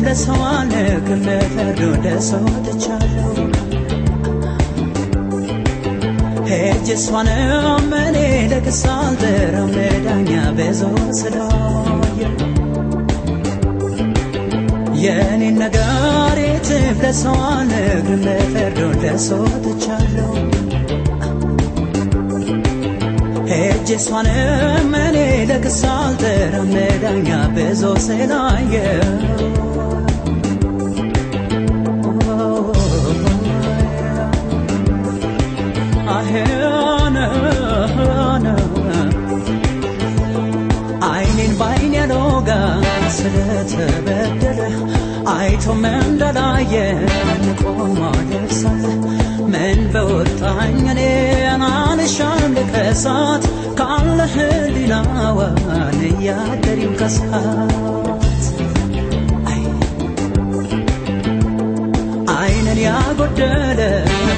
ለሰዋነክ ለፈርዶ ደሰወተቻለሁ ሄጀስዋነ አመኔ ለክሳል ደረመዳኛ በዞ ስላየ የኔ ነጋሪት ለሰዋነክ ለፈርዶ ደሰወተቻለሁ ሄጀስዋነ አመኔ ለክሳል ደረመዳኛ በዞ ስላየ አይኔን ባይኔ ያሎጋ ስለተበደለ አይቶ መንደላየ ቆሞ ደርሳለ ምን በወጣኝ እኔን አልሻም ልከሳት ካለ ህሊናዋን እያደሪው ከሳት አይንን ያጎደለ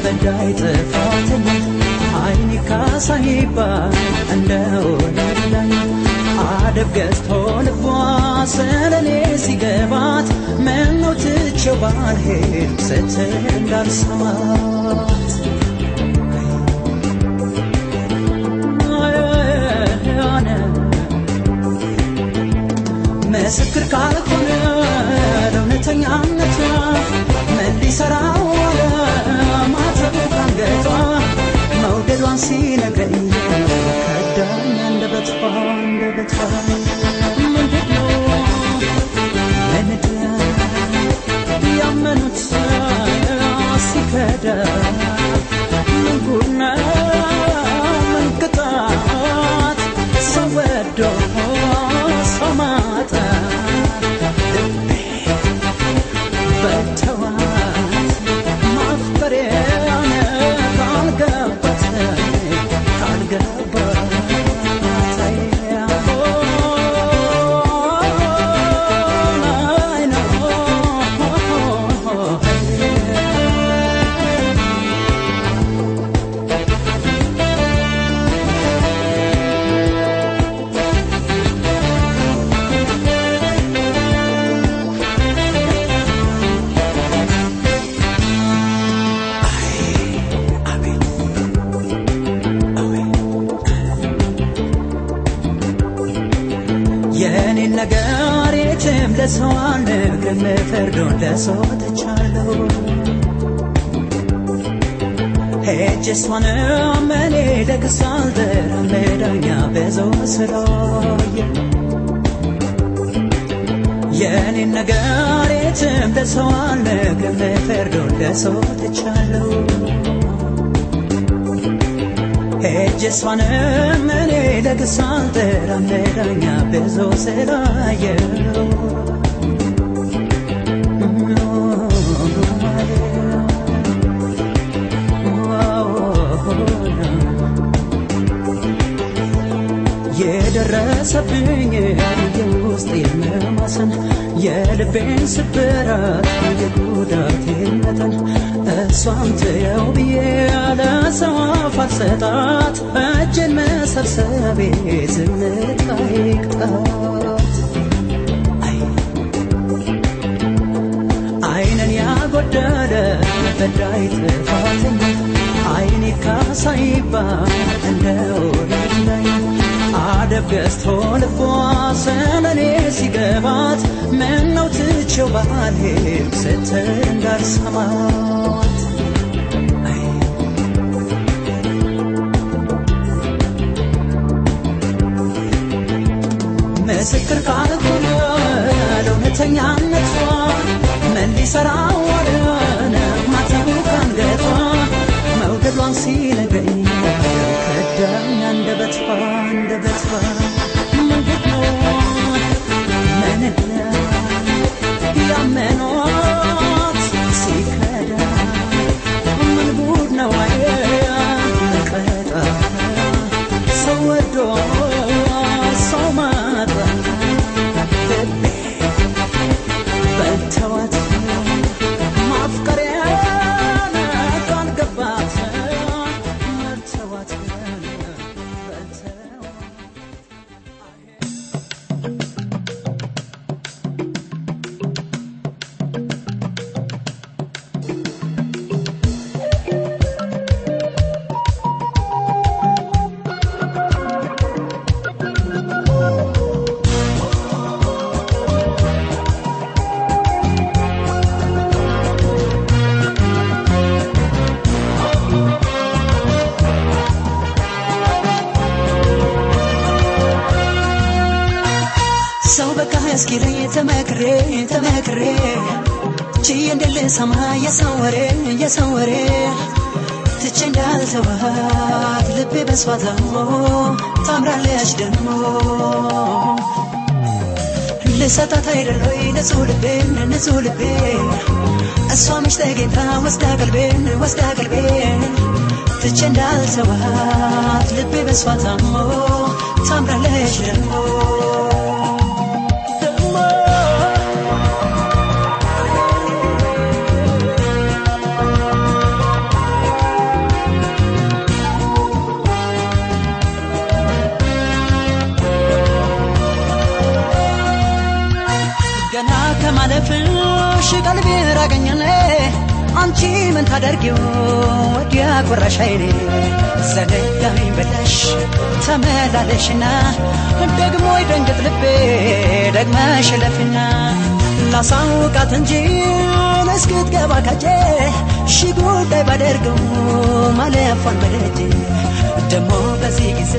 በዳይ ጥፋተኛ አይኒ ካሳይባ እንደወለደኝ አደብ ገዝቶ ልቧ ስለኔ ሲገባት ምነው ትቼው ባልሄድ ስትል እንዳልሰማት ምስክር ካልሆነ ለእውነተኛነቷ ምን ሊሰራው አለ ማተቡ ካንገቷ መውደዷን ሲነግረኝ ከዳኝ አንደበቷ ምንድነው ለምድር ያመኑት ሲከዳ ምን ጉድ ነው ምን ቅጣት ሰው ወዶ ሰው ማጣት በተዋት ማፍቀሬን ካልገባት የኔ ነጋሪትም ለሰዋነ ከመፈርዶ ለሶተቻለሁ ሄጀስዋነ አመኔ ለክሳል ደረመዳኛ በዞ ስላየ የኔ ነጋሪትም ለሰዋነ ከመፈርዶ ለሶተቻለሁ ሄጀስዋነ አመኔ ለክሳል ደረመዳኛ በዞ ስላየ የደረሰብኝ የውስጥ የመማሰን የልቤን ስብራት የጉዳቴን መጠን እሷን ትየው ብዬ ያለ ሰው አፍ አልሰጣት እጄን መሰብሰቤ ዝምታ ይቅጣት አይንን ያጎደለ በዳይ ጥፋተኛ አይኔ ካሳይባ እንደወለደኝ አደብ ገዝቶ ልቧ ስለኔ ሲገባት ምነው ትቼው ባልሄድ ስትል እንዳልሰማት ምስክር ካልሆነ ለእውነተኛነቷ ምን ሊሰራው እስኪለኝ ተመክሬ ችዬ እንደልሰማ የሰው ወሬ ትቼ እንዳልተዋት ልቤ በሷ ታሞ ታምራለች ደግሞ ልሰጣት አይደለይ ንጹህ ልቤን እሷ መች ተገኝታ ወስዳ ቀልቤን ትቼ እንዳልተዋት ልቤ በሷ ታሞ ታምራለች ደግሞ ከማለፍሽ ቀልቤ ራቀኝኔ አንቺ ምን ታደርጊው ወዲያ ቆራሽ አይኔ ዘነጋኝ በለሽ ተመላለሽና ደግሞ ይደንግጥ ልቤ ደግመሽ ለፊና ላሳውቃት እንጂ እስክትገባ ከጄ ሺ ጉዳይ ባደርገው ማለፏን በደጄ ደሞ በዚህ ጊዜ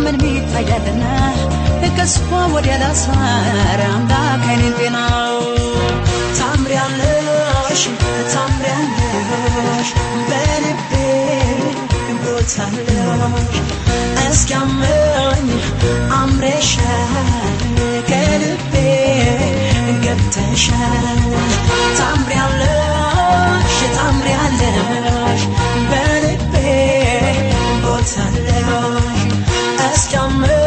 ምን ሚታያልና ከሷ ወዲያ ላሳር አምላክ አይኔን ጤና ታምሪያለሽ በልቤ ቦታለሽ እስኪያመኝ አምረሻል ከልቤ ገብተሻል ታምሪያለሽ በልቤ ቦታለሽ እስኪያመኝ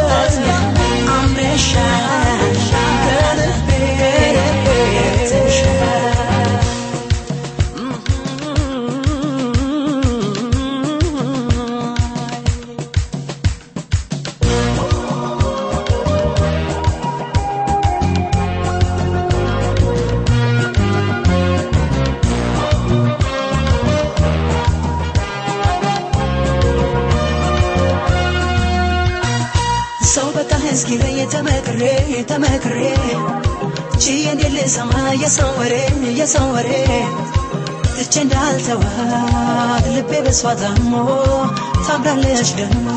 ሰው በቃ እስኪለኝ ተመክሬ ችዬ እንደልሰማ የሰው ወሬ ትቼ እንዳልተዋት ልቤ በሷ ታሞ ታምራለች ደግሞ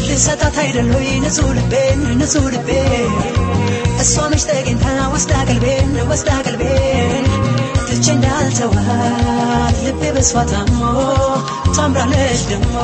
ልሰጣት አይደለይ ንጹህ ልቤ እሷ መች ተገኝታ ወስዳ ቀልቤን ትቼ እንዳልተዋት ልቤ በሷ ታሞ ታምራለች ደግሞ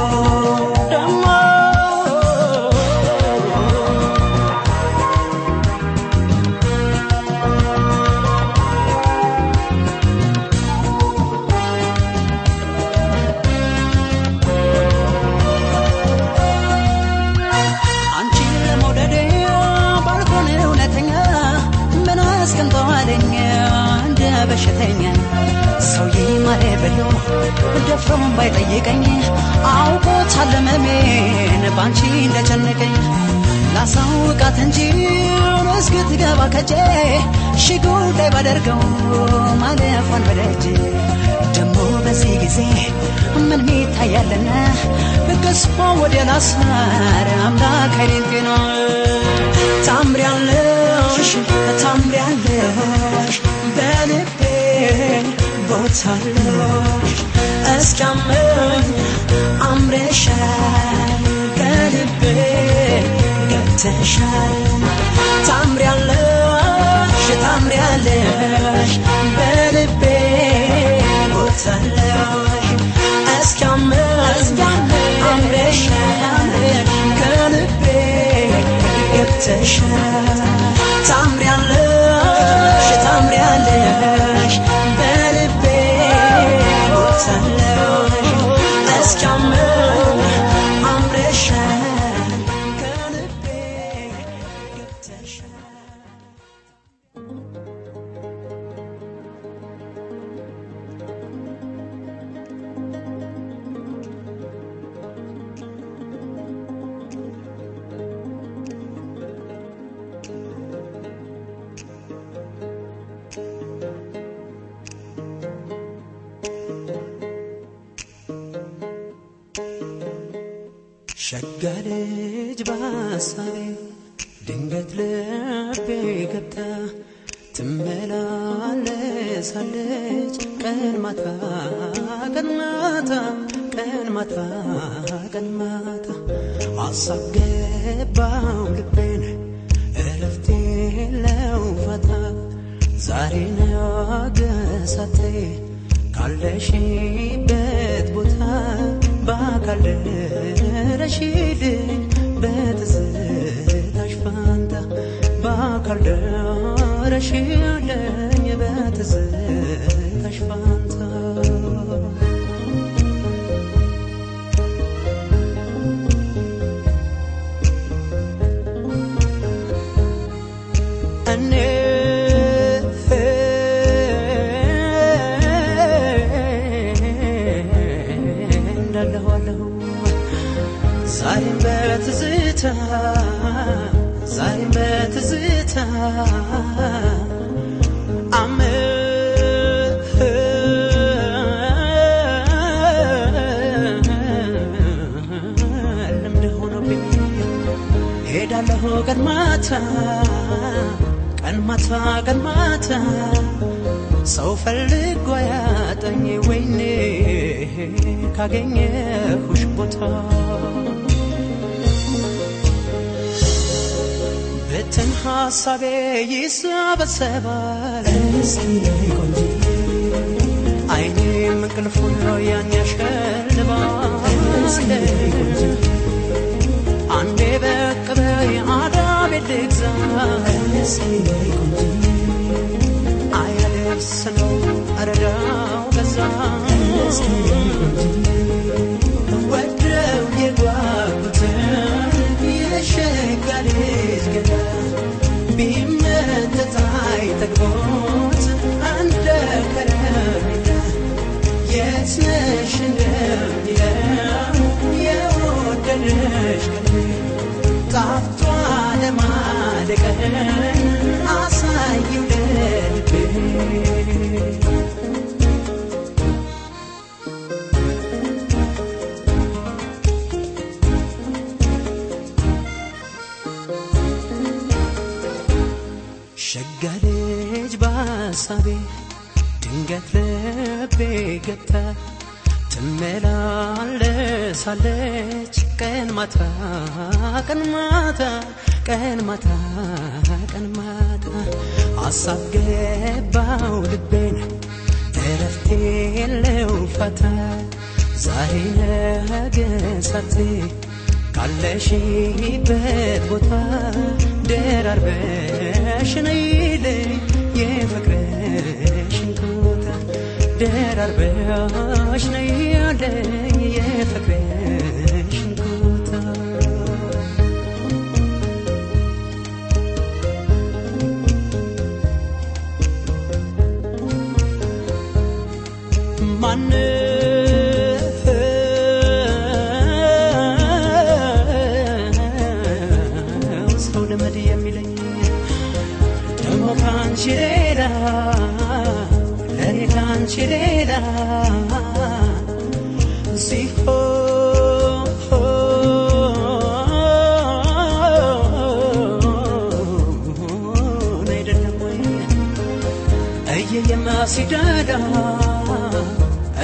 በሽተኛ ሰው ይማረ ብሎ ደፍሮም ባይጠይቀኝ አውቆታል ህመሜን ባንቺ እንደጨነቀኝ ላሳውቃት እንጂ እስክትገባ ከጄ ሺ ጉዳይ ባደርገው ማለፏን በደጄ ደሞ በዚህ ጊዜ ምን ሚታያልና ከሷ ወዲያ ላሳር አምላክ አይኔን ጤና ታምሪያለሽ በልቤ ቦታለሽ እስኪያመኝ አምረሻል ከልቤ ገብተሻል ታምሪያለሽ በልቤ ቦታለሽ እስኪያመኝ አምረሻል ከልቤ ገብተሻል ታምሪያለሽ በልቤ ቦታለሽ እስኪያመኝ አምረሻል ከልቤ ገብተሻል ሸጋ ልጅ በሐሳቤ ድንገት ልቤ ገብታ ትመላለሳለች ቀን ማታ ሐሳብ ገባው ልቤን እረፍት የለው ፈታ ዛሬ ነገ ሳቴ ካለሽበት ቦታ በአካል ደረሽልኝ በትዝታሽ ፋንታ በአካል ደረሽልኝ በትዝታሽ ፋንታ እኔ እንዳለኋለሁ ዛሬም በትዝታ ዛሬም በትዝታ ልምድ ሆኖብኝ ሄዳለሁ ቀን ማታ ቀን ማታ ቀን ማታ ሰው ፈልጎ ያጠኝ ወይኔ ካገኘሁሽ ቦታ ብትን ሐሳቤ ይሰበሰባል አይኔም እንቅልፉን ያን ያሸልባል አንዴ በቅ በይ አዳቤ ልግዛ አያደርስ ነው እረዳው ገዛ ወደው የጓጉትን የሸጋ ልጅ ገዳ ቢመተት አይጠግቦት እንደ ከረሜላ የት ነሽ እንደሚለው የወደደሽ ቀልቤ ጣፍቷ ለማደቀን አሳየው ለልቤ ሸጋ ልጅ በሐሳቤ ድንገት ልቤ ገብታ ትመላለሳለች ቀን ማታ ቀን ማታ ቀን ማታ ቀን ማታ ሐሳብ ገባው ልቤን እረፍት የለው ፈታ ዛሬ ነገ ሳቴ ካለሽበት ቦታ ደራርበሽ ነይልኝ የፍቅርሽን ቦታ ደራርበሽ ነይልኝ የፍቅርሽን ቦታ ማነው ሰው ልመድ የሚለኝ ደሞ ካንቺ ሌላ ለኔ ካንቺ ሌላ ሲሆን አይደለም ወይ እየየማ ሲዳላ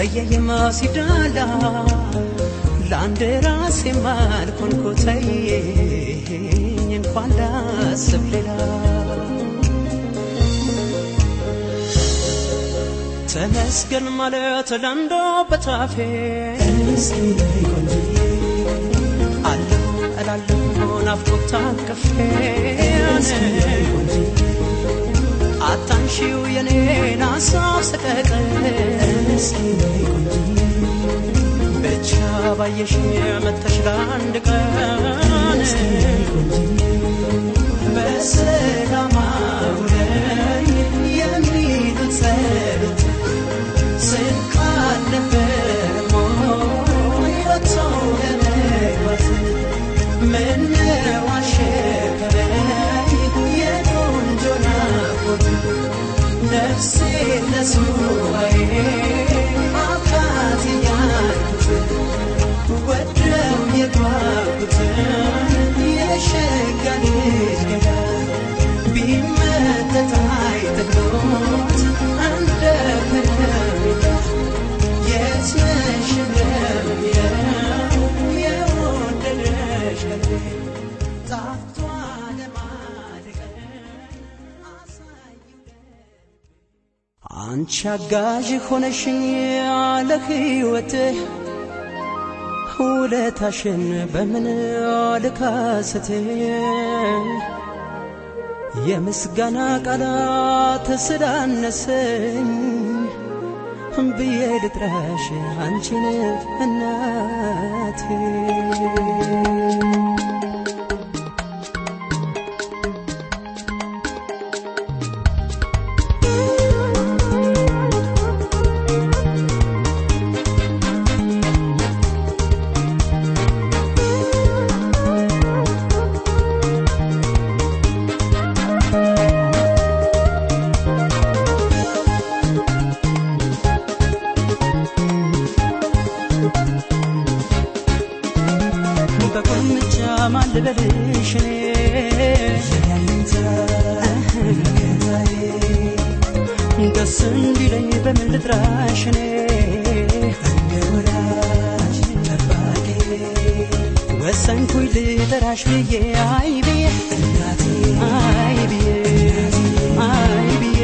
እየየማ ሲዳላ ለአንድ ራሴ ማልኮንኮተኝ እንኳን ላስብ ሌላ ተመስገን ማለት ለምዶበት አፌ አለሁ እላለሁ ናፍቆት ታቅፌ አታንሺው የኔን ሐሳብ ሰቀቀን ብቻ ባየሽ መተሽ ለአንድ ቀን በሰላም አውለኝ የሚሉት ጸሎት ስንቅ አልነበረም ወይ ወጥቶ ለመግባት ምነው አሸከረኝ የቆንጆ ናፍቆት ነፍሴ ለሱባዬ አካት እያልኩት ወደው የጓጉትን የሸጋ ልጅ ገዳ ቢመተት አይጠግቦት እንደ ከረሜላ የት ነሽ እንደሚለው የወደደሽ ቀልቤ ጣፍቷ ለማደቀን አንቺ አጋዥ ሆነሽኝ ያለ ሕይወቴ ውለታሽን በምን ልካስቴ የምስጋና ቃላት ስላነሰኝ ብዬ ልጥራሽ አንቺን እናቴ በልሽኔ ደስ እንዲለኝ በምን ልጥራሽኔ እንደወዳጅ ጠባቂ ወሰንኩኝ ልጠራሽ ብዬ አይ ብዬ እናቴ አይ ብዬ አይ ብዬ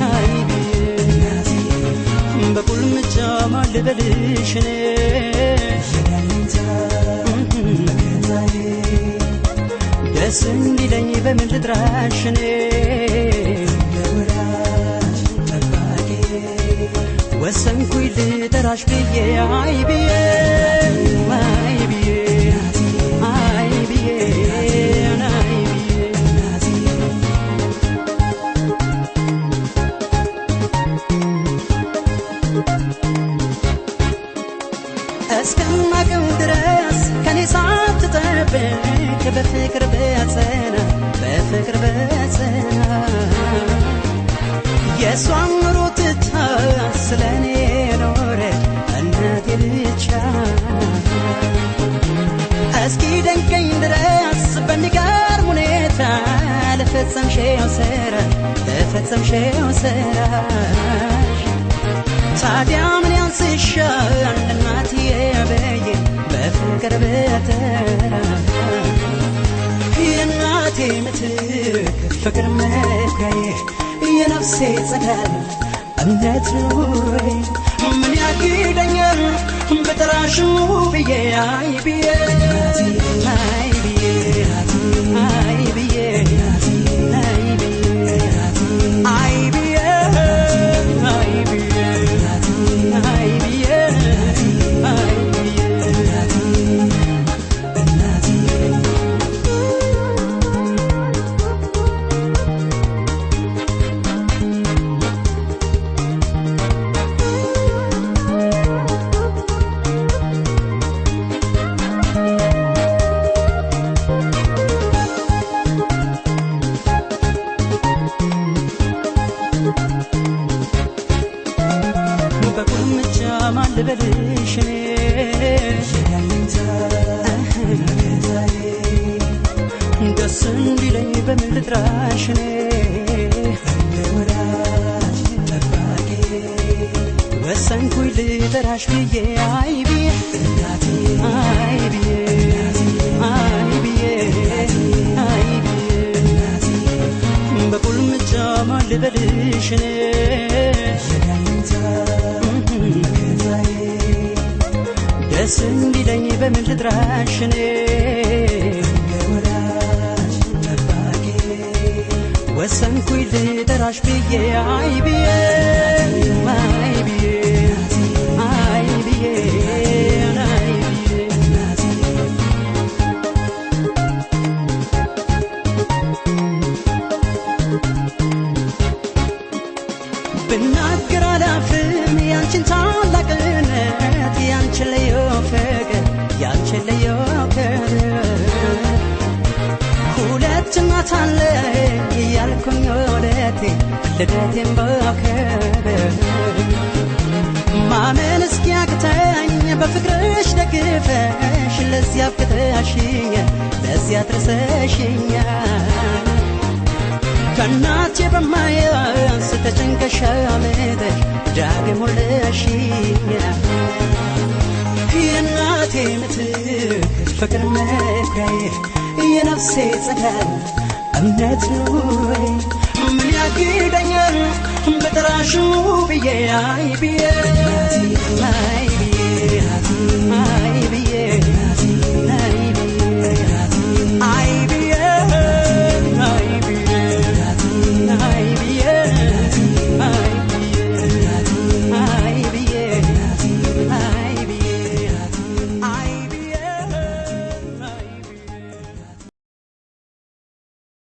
አይ ብዬ በቁልምጫ ማን ልበልሽኔ ደስ እንዲለኝ በምን ልጥራሽኔ ለወዳጅ ጠባቂ ወሰንኩኝ ልጠራሽ ብዬ አይ ብዬ አይ ብዬ አይ ብዬ አይ ብዬ እስከማውቀው ድረስ ከኔ ሳትጠብቅ በፍቅር በጸና የሷን ኑሮ ትታ ስለኔ ኖረ እናቴ ብቻ እስኪ ደንቀኝ ድረስ በሚገርም ሁኔታ ለፈጸምሽው ስራሽ ታዲያ ምን ያንስሻል እናትዬ በዬ በፍቅር በተራ የእናቴ ምትክ ፍቅር መኩሪያዬ የነፍሴ ጸዳል እምነት ኑሮዬ ምን ያግደኛል በጠራሽ ብዬ አይ ብዬ አይ ብዬ አይ ብዬ አይ ብዬ አይ ብዬ አይ ብዬ አይ ብዬ አይ ማን ልበልሽኔ ደስ እንዲለኝ በምን ልጥራሽኔ እንደወዳጅ ጠባቂ ወሰንኩኝ ልጠራሽ ብዬ አይ ብዬ እናቴ አይ ብዬ አይ ብዬ አይ ብዬ በቁልምጫ ማን ልበልሽኔ ደስ እንዲለኝ በምን ልጥራሽኔ ለወዳጅ ጠባቂ ወሰንኩኝ ልጠራሽ ብዬ አይ ብዬ አይ ብዬ አይ ብዬ አይ ብዬ ብናገር አላፍም ያንቺን ታላቅነት ያንቺን ልዩ ፍቅር ያንቺን ልዩ ፍቅር ሁለት እናት አለኝ እያልኩኝ ወደቴ ልደቴን በክብር ማመን እስኪያቅተኝ በፍቅርሽ ደግፈሽ ለዚያ አብቅተሽኛል ለዚያ አድርሰሽኛል ከእናቴ በማያንስ ተጨንቀሽ አምጠሽ ዳግም ወለድሽኛል የእናቴ ምትክ ፍቅር መኩሪያዬ የነፍሴ ጸዳል እምነት ኑሮዬ ምን ያግደኛል በጥራሹ ብዬ አይ ብዬ